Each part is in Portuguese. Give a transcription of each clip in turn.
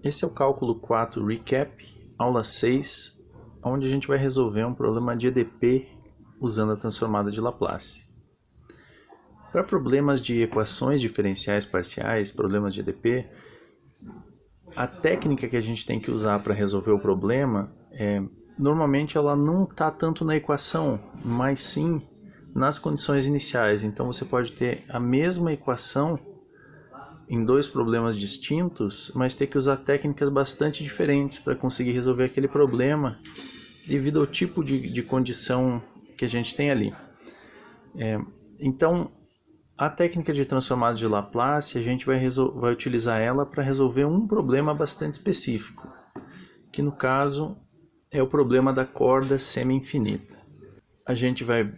Esse é o cálculo 4 Recap, aula 6, onde a gente vai resolver um problema de EDP usando a transformada de Laplace. Para problemas de equações diferenciais parciais, problemas de EDP, a técnica que a gente tem que usar para resolver o problema, normalmente ela não está tanto na equação, mas sim nas condições iniciais. Então você pode ter a mesma equação em dois problemas distintos, mas ter que usar técnicas bastante diferentes para conseguir resolver aquele problema devido ao tipo de condição que a gente tem ali. Então, a técnica de transformada de Laplace, a gente vai utilizar ela para resolver um problema bastante específico, que no caso é o problema da corda semi-infinita. A gente vai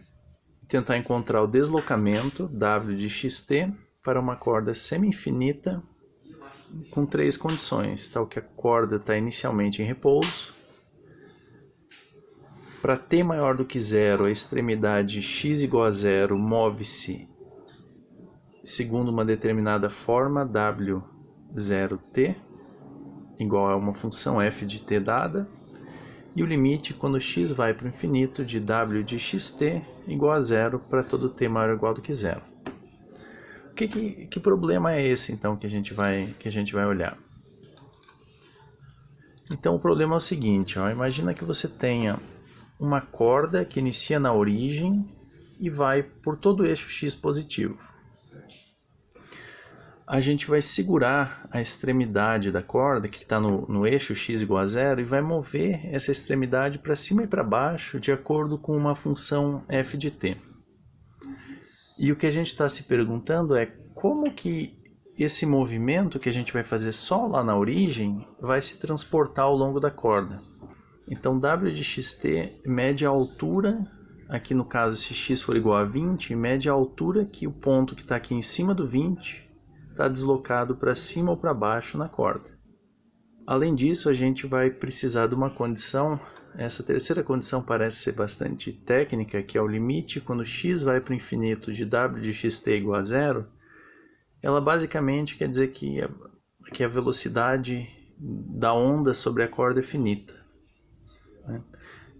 tentar encontrar o deslocamento W de xt para uma corda semi-infinita com três condições, tal que a corda está inicialmente em repouso. Para t maior do que zero, a extremidade x igual a zero move-se segundo uma determinada forma w0t, igual a uma função f de t dada, e o limite quando x vai para o infinito de w de xt igual a zero para todo t maior ou igual do que zero. Que problema é esse, então, que a gente vai olhar? Então, o problema é o seguinte, imagina que você tenha uma corda que inicia na origem e vai por todo o eixo x positivo. A gente vai segurar a extremidade da corda, que está no eixo x igual a zero, e vai mover essa extremidade para cima e para baixo de acordo com uma função f de t. E o que a gente está se perguntando é como que esse movimento que a gente vai fazer só lá na origem vai se transportar ao longo da corda. Então w de xt mede a altura, aqui no caso se x for igual a 20, mede a altura que o ponto que está aqui em cima do 20 está deslocado para cima ou para baixo na corda. Além disso, a gente vai precisar de uma condição, essa terceira condição parece ser bastante técnica, que é o limite quando x vai para o infinito de w de xt igual a zero. Ela basicamente quer dizer que a velocidade da onda sobre a corda é finita.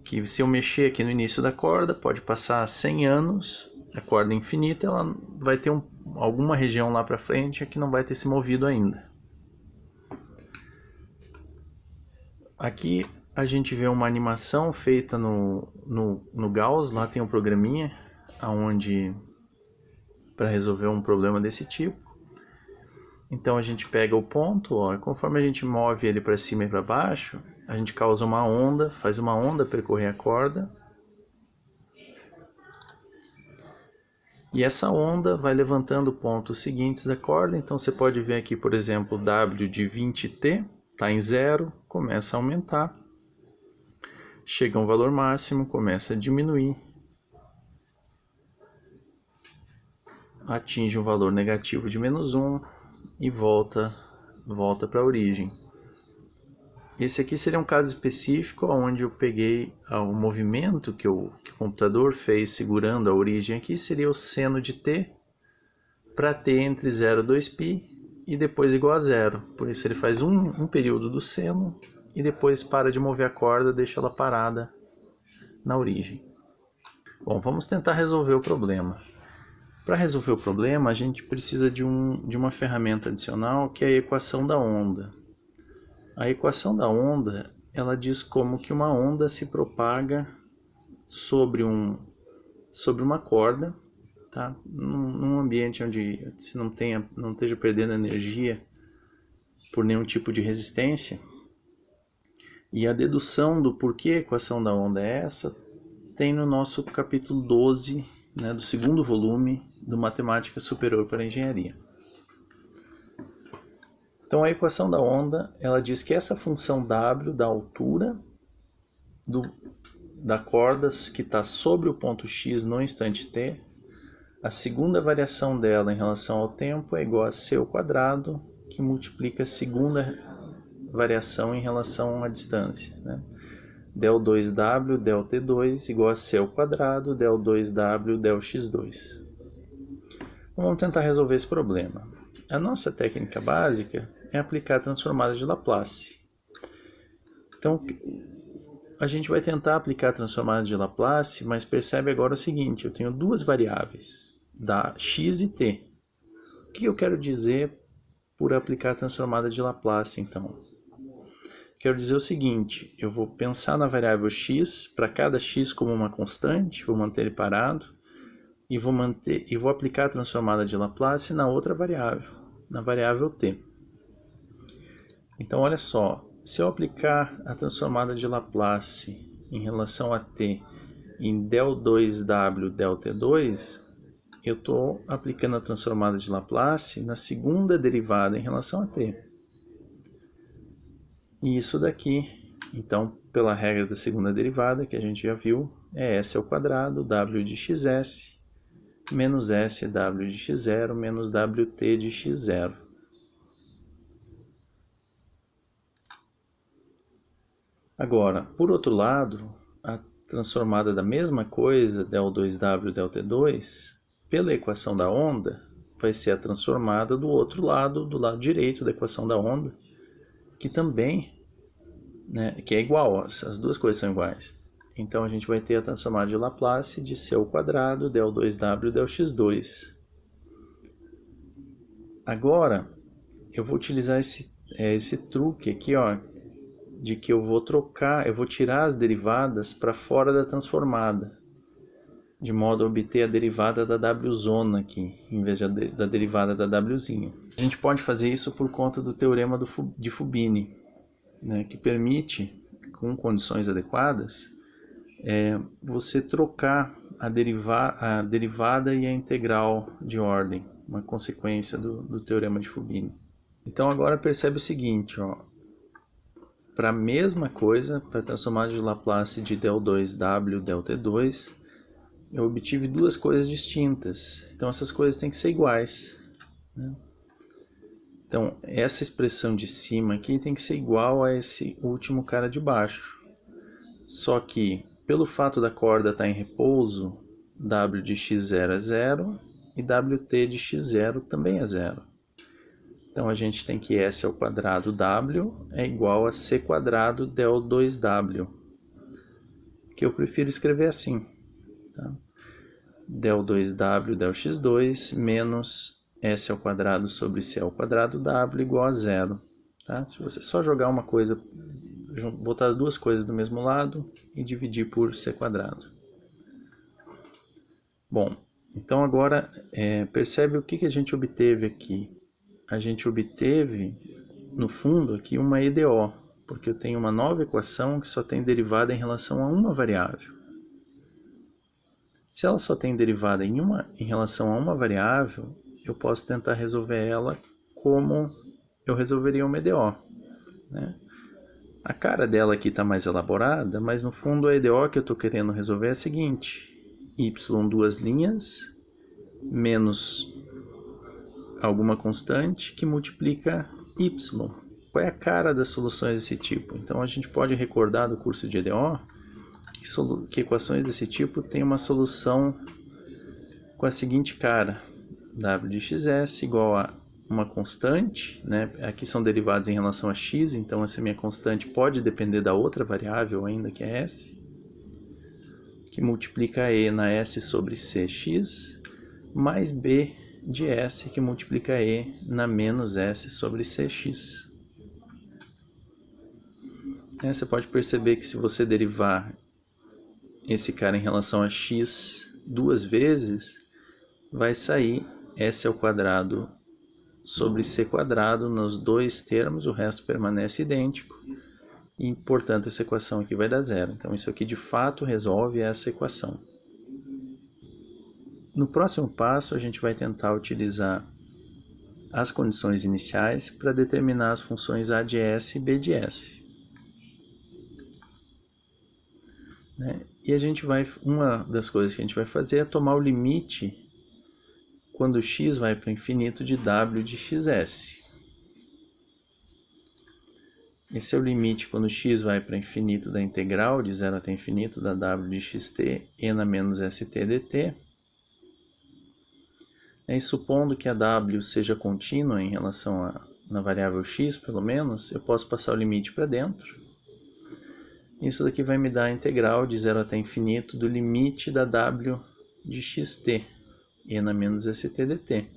Que se eu mexer aqui no início da corda, pode passar 100 anos, a corda é infinita, ela vai ter alguma região lá para frente que não vai ter se movido ainda. Aqui a gente vê uma animação feita no Gauss, lá tem um programinha para resolver um problema desse tipo. Então a gente pega o ponto, conforme a gente move ele para cima e para baixo, a gente causa uma onda, faz uma onda percorrer a corda. E essa onda vai levantando pontos seguintes da corda. Então você pode ver aqui, por exemplo, W de 20t está em zero, começa a aumentar. Chega a um valor máximo, começa a diminuir. Atinge um valor negativo de -1 e volta para a origem. Esse aqui seria um caso específico onde eu peguei o movimento que o computador fez segurando a origem aqui, seria o seno de t para t entre 0 e 2π e depois igual a zero. Por isso ele faz um período do seno e depois para de mover a corda, deixa ela parada na origem. Bom, vamos tentar resolver o problema. Para resolver o problema, a gente precisa de uma ferramenta adicional que é a equação da onda. A equação da onda, ela diz como que uma onda se propaga sobre uma corda, tá? Num ambiente onde se não esteja perdendo energia por nenhum tipo de resistência. E a dedução do porquê a equação da onda é essa tem no nosso capítulo 12, né, do segundo volume do Matemática Superior para a Engenharia. Então a equação da onda, ela diz que essa função W da altura da corda que está sobre o ponto x no instante t, a segunda variação dela em relação ao tempo é igual a c ao quadrado, que multiplica a segunda variação em relação à distância, né? Del 2w, del t2 igual a c ao quadrado, del 2w, del x2. Vamos tentar resolver esse problema. A nossa técnica básica é aplicar a transformada de Laplace. Então, a gente vai tentar aplicar a transformada de Laplace, mas percebe agora o seguinte, eu tenho duas variáveis, x e t. O que eu quero dizer por aplicar a transformada de Laplace, então? Quero dizer o seguinte, eu vou pensar na variável x, para cada x como uma constante, vou manter ele parado, e vou aplicar a transformada de Laplace na outra variável, na variável t. Então, olha só, se eu aplicar a transformada de Laplace em relação a t em del2w del t2, eu estou aplicando a transformada de Laplace na segunda derivada em relação a t. E isso daqui, então, pela regra da segunda derivada, que a gente já viu, é s ao quadrado, w de xs, menos s w de x0, menos wt de x0. Agora, por outro lado, a transformada da mesma coisa, del2w del t2, pela equação da onda, vai ser a transformada do outro lado, do lado direito da equação da onda, que também, né, que é igual, as duas coisas são iguais. Então a gente vai ter a transformada de Laplace de c ao quadrado, del2w del x2. Agora, eu vou utilizar esse truque aqui, ó, de que eu vou tirar as derivadas para fora da transformada, de modo a obter a derivada da w-zona aqui, em vez da derivada da w-zinha. A gente pode fazer isso por conta do teorema de Fubini, né, que permite, com condições adequadas, você trocar a derivada e a integral de ordem, uma consequência do teorema de Fubini. Então agora percebe o seguinte, ó, para a mesma coisa, para a transformada de Laplace de del2w del t2, eu obtive duas coisas distintas. Então essas coisas têm que ser iguais, né? Então essa expressão de cima aqui tem que ser igual a esse último cara de baixo. Só que, pelo fato da corda estar em repouso, w de x0 é 0 e wt de x0 também é 0. Então a gente tem que s ao quadrado w é igual a c quadrado del 2w, que eu prefiro escrever assim, tá? Del 2w del x2 menos s ao quadrado sobre c ao quadrado w igual a 0. Tá? Se você só jogar uma coisa, botar as duas coisas do mesmo lado e dividir por c quadrado. Bom, então agora percebe o que a gente obteve aqui. A gente obteve, no fundo, aqui uma EDO, porque eu tenho uma nova equação que só tem derivada em relação a uma variável. Se ela só tem derivada em relação a uma variável, eu posso tentar resolver ela como eu resolveria uma EDO, né? A cara dela aqui está mais elaborada, mas no fundo a EDO que eu estou querendo resolver é a seguinte: y duas linhas menos alguma constante que multiplica y. Qual é a cara das soluções desse tipo? Então a gente pode recordar do curso de EDO que equações desse tipo têm uma solução com a seguinte cara: w de xs igual a uma constante, né? Aqui são derivados em relação a x, então essa minha constante pode depender da outra variável ainda, que é s, que multiplica e na s sobre cx, mais b de s, que multiplica e na menos s sobre cx. Você pode perceber que se você derivar esse cara em relação a x duas vezes, vai sair s ao quadrado sobre c quadrado nos dois termos, o resto permanece idêntico, e portanto essa equação aqui vai dar zero. Então isso aqui de fato resolve essa equação. No próximo passo a gente vai tentar utilizar as condições iniciais para determinar as funções a de s e b de s. E uma das coisas que a gente vai fazer é tomar o limite quando x vai para o infinito de w de xs. Esse é o limite quando x vai para o infinito da integral de 0 até infinito da w de xt e na menos st dt. E supondo que a w seja contínua em relação na variável x, pelo menos, eu posso passar o limite para dentro. Isso daqui vai me dar a integral de 0 até infinito do limite da w de xt, e na menos st dt.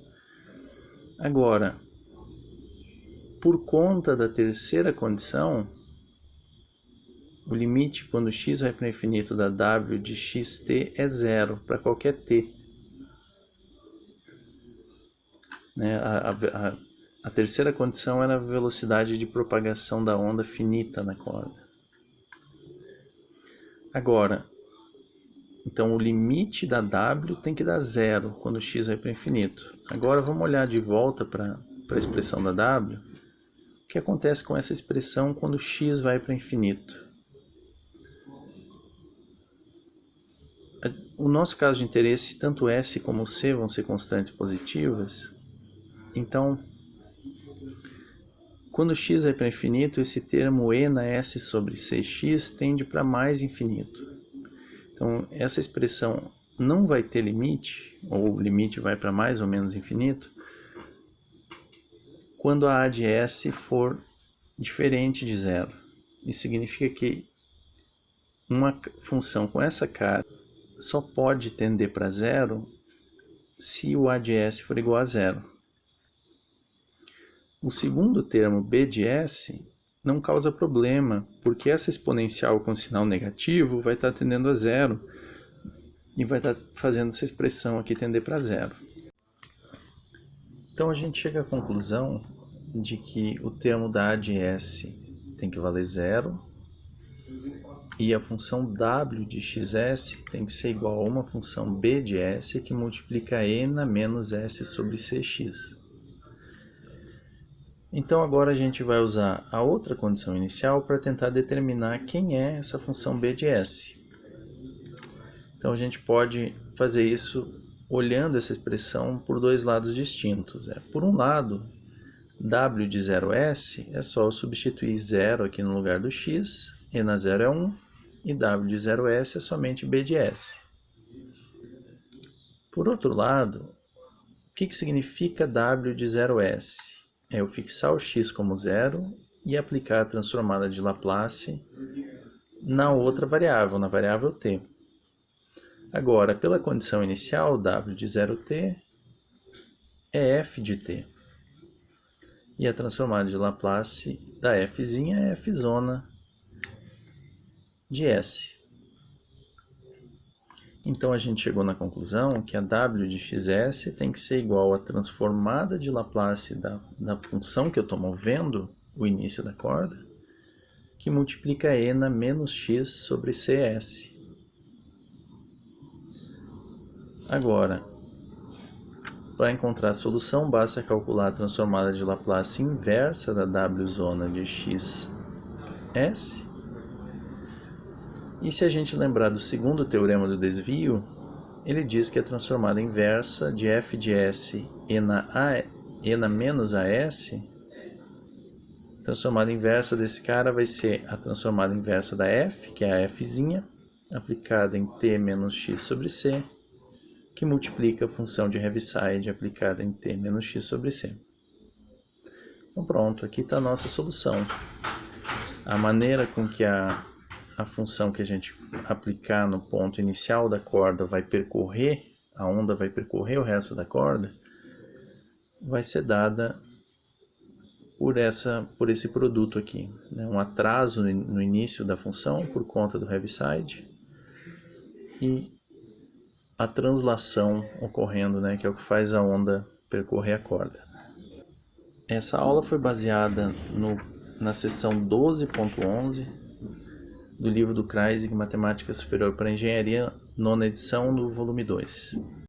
Agora, por conta da terceira condição, o limite quando x vai para o infinito da w de xt é zero para qualquer t. Né? A terceira condição era a velocidade de propagação da onda finita na corda. Agora, então o limite da w tem que dar zero quando x vai para o infinito. Agora vamos olhar de volta para a expressão da w. O que acontece com essa expressão quando x vai para o infinito? O nosso caso de interesse, tanto S como C vão ser constantes positivas. Então, quando x vai para infinito, esse termo e na S sobre cx tende para mais infinito. Então, essa expressão não vai ter limite, ou o limite vai para mais ou menos infinito, quando a de S for diferente de zero. Isso significa que uma função com essa cara só pode tender para zero se o a de S for igual a zero. O segundo termo, b de S, não causa problema, porque essa exponencial com sinal negativo vai estar tendendo a zero e vai estar fazendo essa expressão aqui tender para zero. Então a gente chega à conclusão de que o termo da a de S tem que valer zero e a função w de xs tem que ser igual a uma função b de S que multiplica e na menos S sobre cx. Então agora a gente vai usar a outra condição inicial para tentar determinar quem é essa função b de S. Então a gente pode fazer isso olhando essa expressão por dois lados distintos. Por um lado, w de 0s é só eu substituir 0 aqui no lugar do x, e na 0 é 1, e w de 0s é somente b de S. Por outro lado, o que significa w de 0s? É eu fixar o x como zero e aplicar a transformada de Laplace na outra variável, na variável t. Agora, pela condição inicial, w de 0t é f de t. E a transformada de Laplace da fzinha é f zona de S. Então a gente chegou na conclusão que a w de xs tem que ser igual à transformada de Laplace da função que eu estou movendo, o início da corda, que multiplica e na menos x sobre cs. Agora, para encontrar a solução, basta calcular a transformada de Laplace inversa da w zona de xs. E se a gente lembrar do segundo teorema do desvio, ele diz que a transformada inversa de f de s e na menos as, a transformada inversa desse cara vai ser a transformada inversa da f, que é a fzinha, aplicada em t menos x sobre c, que multiplica a função de Heaviside aplicada em t menos x sobre c. Então pronto, aqui está a nossa solução. A maneira com que a função que a gente aplicar no ponto inicial da corda vai percorrer, a onda vai percorrer o resto da corda, vai ser dada por esse produto aqui, né? Um atraso no início da função por conta do Heaviside e a translação ocorrendo, né? Que é o que faz a onda percorrer a corda. Essa aula foi baseada na seção 12.11 do livro do Kreisig, Matemática Superior para Engenharia, nona edição do volume 2.